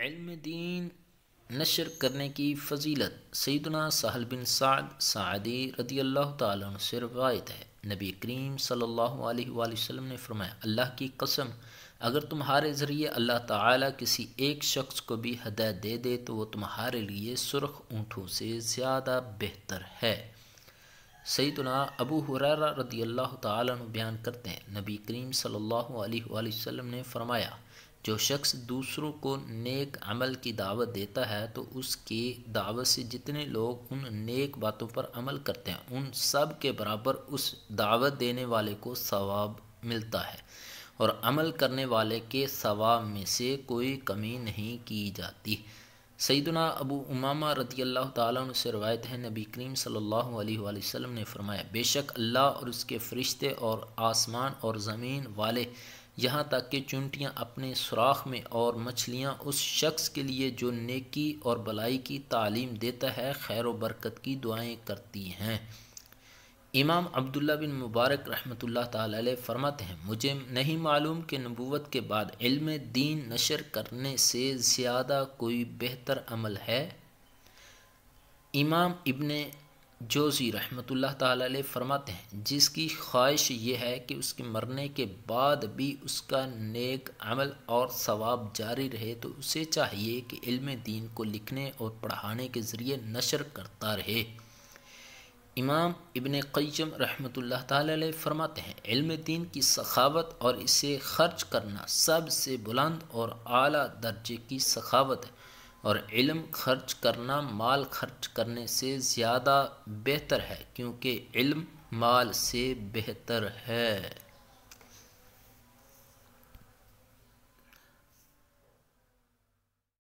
علم دین نشر کرنے کی فضیلت سیدنا سہل بن سعد ساعدی رضی اللہ تعالیٰ عنہ سے روایت ہے۔ نبی کریم صلی اللہ علیہ وآلہ وسلم نے فرمایا، اللہ کی قسم اگر تمہارے ذریعے اللہ تعالیٰ کسی ایک شخص کو بھی ہدایت دے دے تو وہ تمہارے لیے سرخ اونٹوں سے زیادہ بہتر ہے۔ سیدنا ابو ہریرہ رضی اللہ تعالیٰ عنہ بیان کرتے ہیں، نبی کریم صلی اللہ علیہ وآلہ وسلم نے فرمایا، جو شخص دوسروں کو نیک عمل کی دعوت دیتا ہے تو اس کی دعوت سے جتنے لوگ ان نیک باتوں پر عمل کرتے ہیں ان سب کے برابر اس دعوت دینے والے کو ثواب ملتا ہے، اور عمل کرنے والے کے ثواب میں سے کوئی کمی نہیں کی جاتی۔ سیدنا ابو امامہ رضی اللہ تعالیٰ عنہ سے روایت ہے، نبی کریم صلی اللہ علیہ وآلہ وسلم نے فرمایا، بے شک اللہ اور اس کے فرشتے اور آسمان اور زمین والے یہاں تک کہ چونٹیاں اپنے سوراخ میں اور مچھلیاں اس شخص کے لیے جو نیکی اور بلائی کی تعلیم دیتا ہے خیر و برکت کی دعائیں کرتی ہیں۔ امام عبداللہ بن مبارک رحمۃ اللہ تعالی علیہ فرماتے ہیں، مجھے نہیں معلوم کہ نبوت کے بعد علم دین نشر کرنے سے زیادہ کوئی بہتر عمل ہے۔ امام ابن جوزی رحمۃ اللہ تعالی علیہ فرماتے ہیں، جس کی خواہش یہ ہے کہ اس کے مرنے کے بعد بھی اس کا نیک عمل اور ثواب جاری رہے تو اسے چاہیے کہ علم دین کو لکھنے اور پڑھانے کے ذریعے نشر کرتا رہے۔ امام ابن قیم رحمۃ اللہ تعالی علیہ فرماتے ہیں، علم دین کی سخاوت اور اسے خرچ کرنا سب سے بلند اور اعلیٰ درجے کی سخاوت ہے، اور علم خرچ کرنا مال خرچ کرنے سے زیادہ بہتر ہے کیونکہ علم مال سے بہتر ہے۔